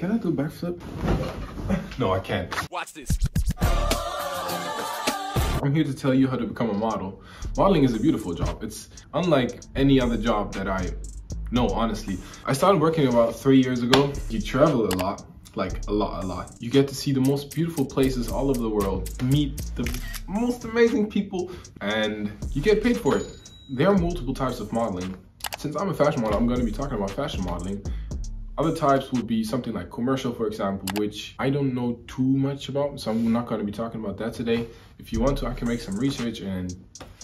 Can I do a backflip? No, I can't. Watch this. I'm here to tell you how to become a model. Modeling is a beautiful job. It's unlike any other job that I know, honestly. I started working about 3 years ago. You travel a lot, like a lot. You get to see the most beautiful places all over the world, meet the most amazing people, and you get paid for it. There are multiple types of modeling. Since I'm a fashion model, I'm going to be talking about fashion modeling. Other types would be something like commercial, for example, which I don't know too much about, so I'm not going to be talking about that today. If you want to, I can make some research and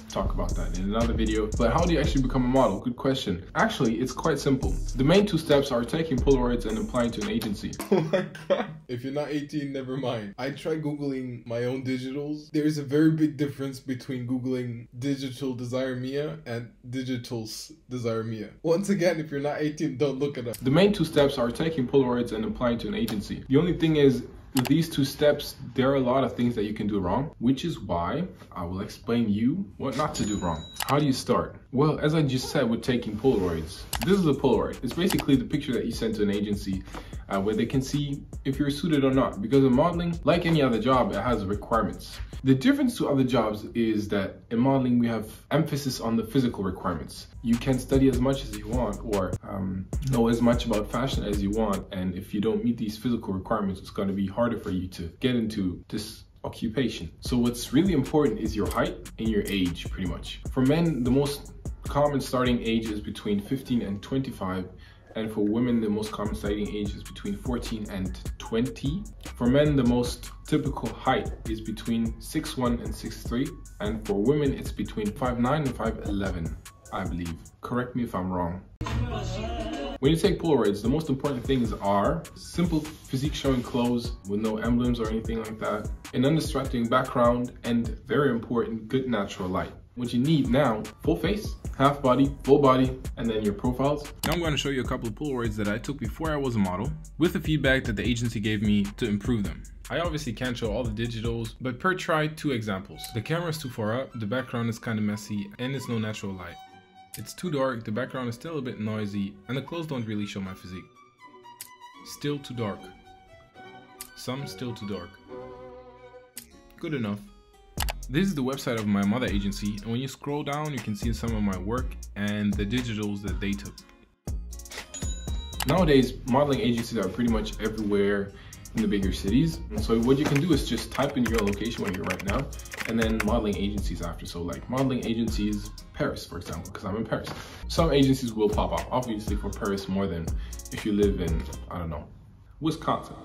talk about that in another video. But how do you actually become a model? Good question. Actually, it's quite simple. The main 2 steps are taking Polaroids and applying to an agency. Oh my god. If you're not 18, never mind. I tried Googling my own digitals. There's a very big difference between Googling digital desquamia and digital's desquamia. Once again, if you're not 18, don't look it up. The main 2 steps are taking Polaroids and applying to an agency. The only thing is, with these 2 steps, there are a lot of things that you can do wrong, which is why I will explain you what not to do wrong. How do you start? Well, as I just said with taking Polaroids, this is a Polaroid. It's basically the picture that you send to an agency where they can see if you're suited or not. Because in modeling, like any other job, it has requirements. The difference to other jobs is that in modeling, we have emphasis on the physical requirements. You can study as much as you want or know as much about fashion as you want. And if you don't meet these physical requirements, it's going to be harder for you to get into this occupation. So what's really important is your height and your age, pretty much. For men, the most common starting age is between 15 and 25. And for women, the most common starting age is between 14 and 20. For men, the most typical height is between 6'1" and 6'3". And for women, it's between 5'9" and 5'11", I believe. Correct me if I'm wrong. When you take Polaroids, the most important things are simple physique showing clothes with no emblems or anything like that, an undistracting background, and very important, good natural light. What you need now, full face, half body, full body, and then your profiles. Now I'm going to show you a couple of Polaroids that I took before I was a model, with the feedback that the agency gave me to improve them. I obviously can't show all the digitals, but per try 2 examples. The camera is too far up, the background is kind of messy, and there's no natural light. It's too dark, the background is still a bit noisy, and the clothes don't really show my physique. Still too dark. Some still too dark. Good enough. This is the website of my mother agency, and when you scroll down, you can see some of my work and the digitals that they took. Nowadays, modeling agencies are pretty much everywhere in the bigger cities. And so what you can do is just type in your location where you're right now, and then modeling agencies after. So like modeling agencies, Paris, for example, because I'm in Paris. Some agencies will pop up, obviously for Paris more than if you live in, I don't know, Wisconsin.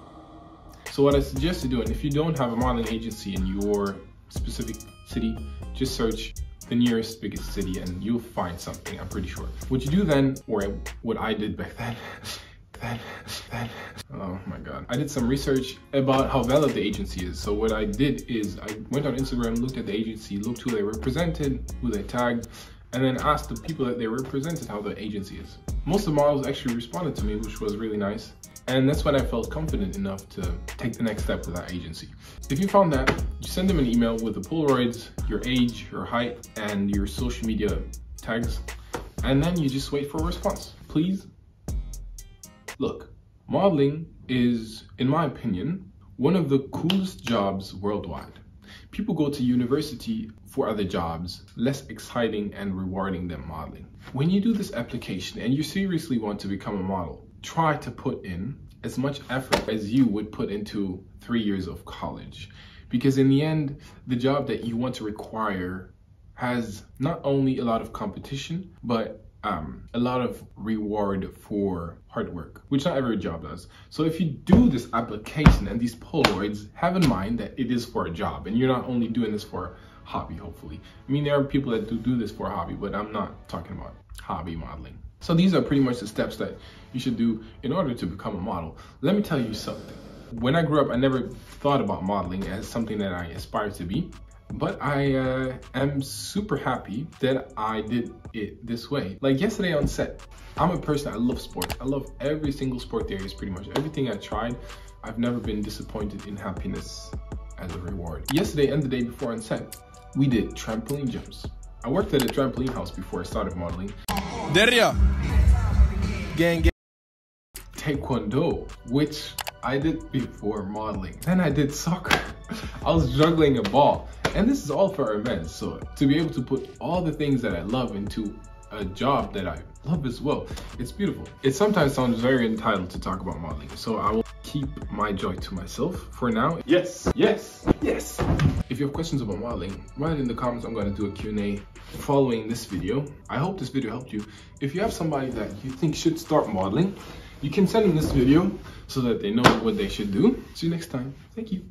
So what I suggest you doing, if you don't have a modeling agency in your specific city, just search the nearest biggest city and you'll find something, I'm pretty sure. What you do then, or what I did back then, oh my god. I did some research about how valid the agency is. So what I did is I went on Instagram, looked at the agency, looked who they represented, who they tagged, and then asked the people that they represented how the agency is. Most of the models actually responded to me, which was really nice. And that's when I felt confident enough to take the next step with that agency. If you found that, you send them an email with the Polaroids, your age, your height, and your social media tags, and then you just wait for a response. Please. Look, modeling is, in my opinion, one of the coolest jobs worldwide. People go to university for other jobs, less exciting and rewarding than modeling. When you do this application and you seriously want to become a model, try to put in as much effort as you would put into 3 years of college. Because in the end, the job that you want to require has not only a lot of competition, but a lot of reward for hard work, which not every job does. So if you do this application and these Polaroids, have in mind that it is for a job and you're not only doing this for a hobby, hopefully. I mean, there are people that do this for a hobby, but I'm not talking about hobby modeling. So these are pretty much the steps that you should do in order to become a model. Let me tell you something. When I grew up, I never thought about modeling as something that I aspired to be. But I am super happy that I did it this way. Like yesterday on set, I'm a person, I love sports. I love every single sport there is, pretty much. Everything I tried, I've never been disappointed in happiness as a reward. Yesterday and the day before on set, we did trampoline jumps. I worked at a trampoline house before I started modeling. Désiré. Taekwondo, which I did before modeling. Then I did soccer. I was juggling a ball. And this is all for events. So to be able to put all the things that I love into a job that I love as well, it's beautiful. It sometimes sounds very entitled to talk about modeling. So I will keep my joy to myself for now. Yes. If you have questions about modeling, write it in the comments. I'm going to do a Q&A following this video. I hope this video helped you. If you have somebody that you think should start modeling, you can send them this video so that they know what they should do. See you next time. Thank you.